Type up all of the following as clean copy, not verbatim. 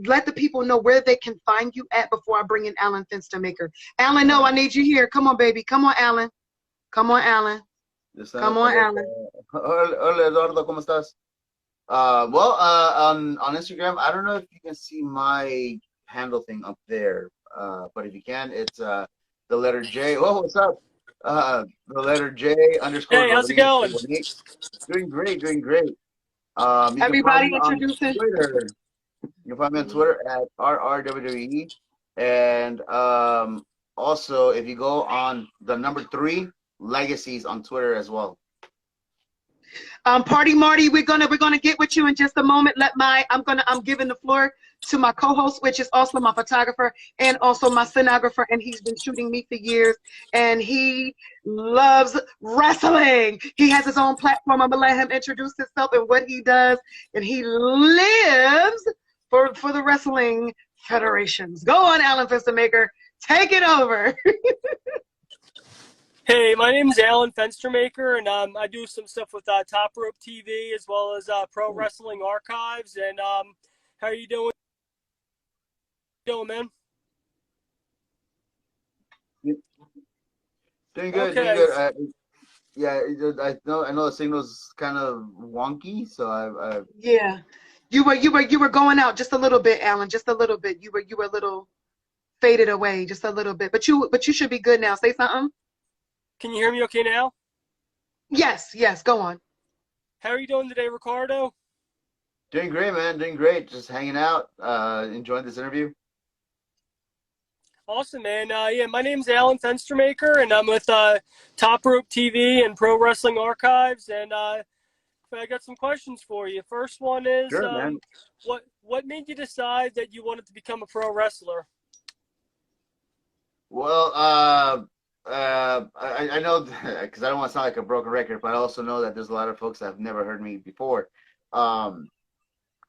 let the people know where they can find you at before I bring in Alan Finstermaker. Alan, no, I need you here. Come on, baby. Come on, Alan. Come on, Alan. Come on, Alan. Hola, Eduardo, ¿cómo estás? On Instagram, I don't know if you can see my handle thing up there, but if you can, it's the letter J. Oh, what's up? The letter J underscore Hey, how's it Rodriguez going? 418. Doing great, doing great. You can find Everybody me on introducing. Twitter. You can find me on Twitter at RRWWE. And also, if you go on the number 3 Legacies on Twitter as well. Party Marty, we're gonna get with you in just a moment. I'm giving the floor to my co-host, which is also my photographer and also my stenographer, and he's been shooting me for years, and he loves wrestling. He has his own platform. I'm gonna let him introduce himself and what he does, and he lives for the wrestling federations. Go on, Alan Finstermaker, take it over. Hey, my name is Alan Fenstermaker, and I do some stuff with Top Rope TV as well as Pro Wrestling Archives. And how are you doing? Man? Doing good, Okay. doing good. Yeah, I know the signal's kind of wonky, so Yeah, you were going out just a little bit, Alan, just a little bit. You were a little faded away, just a little bit. But you should be good now. Say something. Can you hear me okay now? Yes, go on. How are you doing today, Ricardo? doing great, man, doing great. Just hanging out, enjoying this interview. Awesome, man. Yeah, my name's Alan Fenstermaker, and I'm with Top Rope TV and Pro Wrestling Archives, and I got some questions for you. First one is, Sure, man. what made you decide that you wanted to become a pro wrestler? Well, I know, because I don't want to sound like a broken record, but I also know that there's a lot of folks that have never heard me before.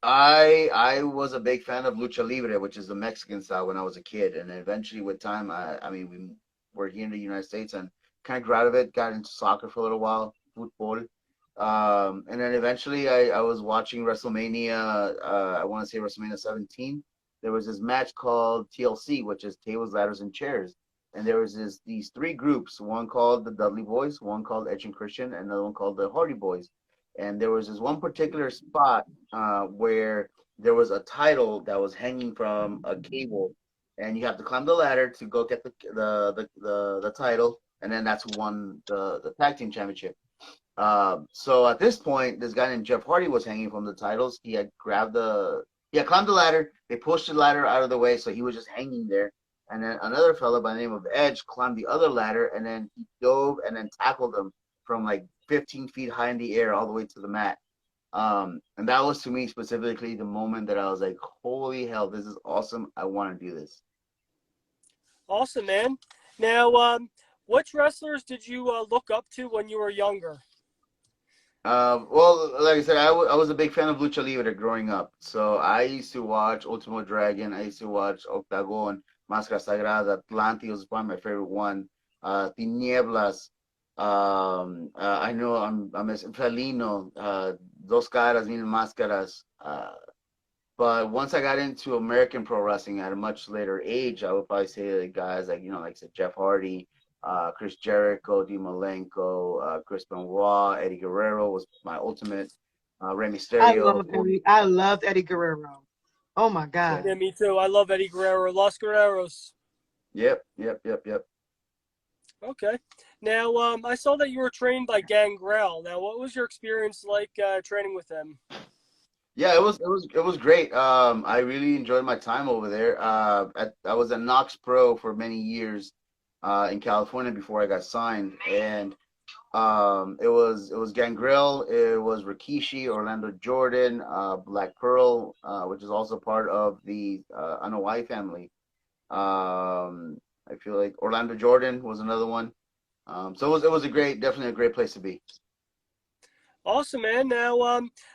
I was a big fan of lucha libre, which is the Mexican style, when I was a kid, and then eventually with time, we were here in the United States and kind of grew out of it, got into soccer for a little while, football, and then eventually I was watching WrestleMania. I want to say WrestleMania 17. There was this match called TLC, which is tables, ladders, and chairs. And there was these 3 groups, one called the Dudley Boys, one called Edge and Christian, and another one called the Hardy Boys. And there was this one particular spot where there was a title that was hanging from a cable, and you have to climb the ladder to go get the title, and then that's who won the tag team championship. So at this point, this guy named Jeff Hardy was hanging from the titles. He had climbed the ladder. They pushed the ladder out of the way, so he was just hanging there. And then another fellow by the name of Edge climbed the other ladder, and then he dove and then tackled him from like 15 feet high in the air all the way to the mat. And that was, to me specifically, the moment that I was like, holy hell, this is awesome. I want to do this. Awesome, man. Now, which wrestlers did you look up to when you were younger? Well, like I said, I was a big fan of Lucha Libre growing up. So I used to watch Ultimo Dragon. I used to watch Octagon, Máscara Sagrada. Atlanti was probably my favorite one. Tinieblas. I know I'm Felino. Dos Caras, Mil Máscaras. But once I got into American pro wrestling at a much later age, I would probably say the guys like, like I said, Jeff Hardy, Chris Jericho, Dean Malenko, Chris Benoit, Eddie Guerrero was my ultimate. Rey Mysterio. I loved Eddie Guerrero. Oh my God. Yeah, me too. I love Eddie Guerrero. Los Guerreros. Yep. Okay. Now, I saw that you were trained by Gangrel. Now, what was your experience like training with them? Yeah, it was great. I really enjoyed my time over there. I was at Knox Pro for many years in California before I got signed, and it was Gangrel, it was Rikishi, Orlando Jordan, Black Pearl, which is also part of the Anoa'i family. I feel like Orlando Jordan was another one. So it was definitely a great place to be. Awesome, man. Now,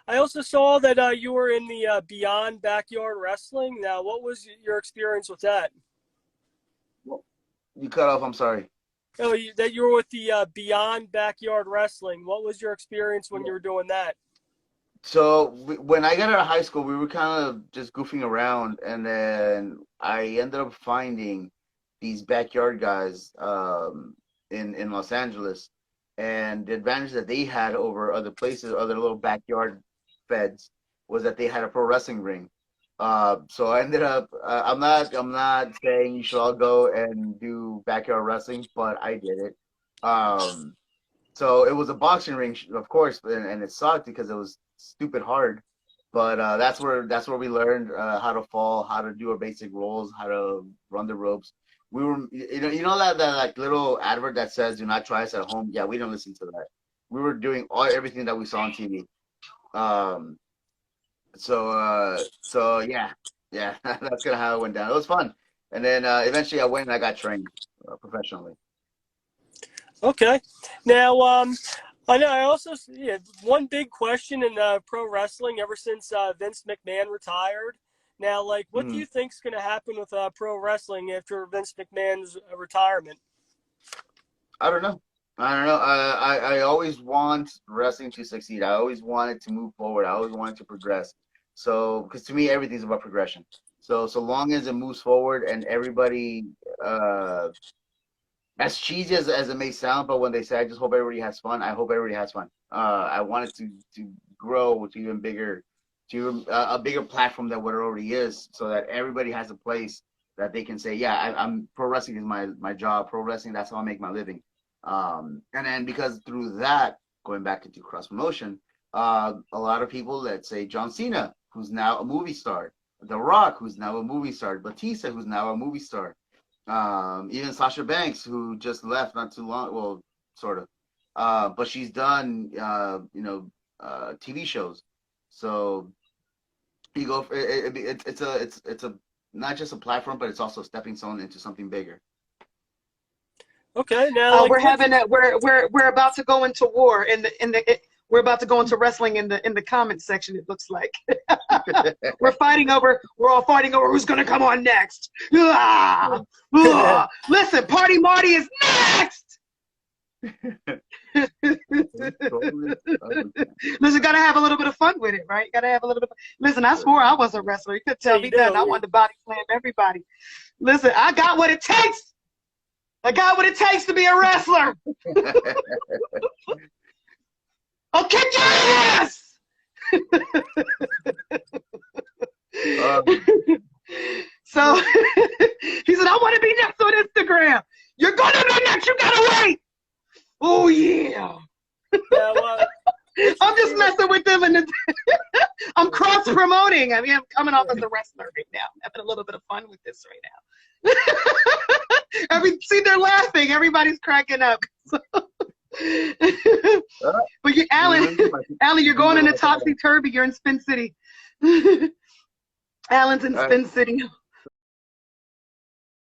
I also saw that you were in the Beyond Backyard Wrestling. Now, what was your experience with that? You cut off, I'm sorry. Oh, that you were with the Beyond Backyard Wrestling. What was your experience when you were doing that? So when I got out of high school, we were kind of just goofing around, and then I ended up finding these backyard guys in Los Angeles, and the advantage that they had over other places, other little backyard feds, was that they had a pro wrestling ring. So I ended up. I'm not saying you should all go and do backyard wrestling, but I did it. Um, so it was a boxing ring, of course, and it sucked because it was stupid hard. But that's where we learned how to fall, how to do our basic rolls, how to run the ropes. We were, you know that like little advert that says "Do not try this at home." Yeah, we didn't listen to that. We were doing everything that we saw on TV. Um, so yeah, yeah, that's kind of how it went down. It was fun, and then eventually I went and I got trained professionally. Okay. Now, I know. I also, yeah, one big question in pro wrestling ever since Vince McMahon retired. Now, like, what do Mhm. you think's going to happen with pro wrestling after Vince McMahon's retirement? I don't know. I don't know. I always want wrestling to succeed. I always want it to move forward. I always want it to progress. So, because to me, everything's about progression. So long as it moves forward and everybody, as cheesy as it may sound, but when they say, "I just hope everybody has fun," I hope everybody has fun. I want it to grow to even bigger, to a bigger platform than what it already is, so that everybody has a place that they can say, "Yeah, I'm pro wrestling is my job. Pro wrestling, that's how I make my living." And then because through that, going back into cross promotion, a lot of people, let's say John Cena, who's now a movie star, The Rock, who's now a movie star, Batista, who's now a movie star, even Sasha Banks, who just left not too long, well, sort of, but she's done, TV shows. So you go, it's a not just a platform, but it's also a stepping stone into something bigger. Okay. Now, like, We're having that. We're about to go into war we're about to go into wrestling in the comments section. It looks like we're all fighting over who's gonna come on next. Ah! Ah! Listen, Party Marty is next. Listen, gotta have a little bit of fun with it, right? Gotta have a little bit. Listen, I swore I was a wrestler. You could tell me that. I wanted to body slam everybody. Listen, I got what it takes. I got what it takes to be a wrestler. I'll kick your ass. So he said, "I want to be next on Instagram." You're gonna be next. You gotta wait. Oh yeah. now, I'm just messing with them, and I'm cross promoting. I mean, I'm coming off as a wrestler right now. I'm having a little bit of fun with this right now. See, they're laughing. Everybody's cracking up. But Alan, you're going into Topsy Turvy. You're in Spin City. Alan's in Spin City.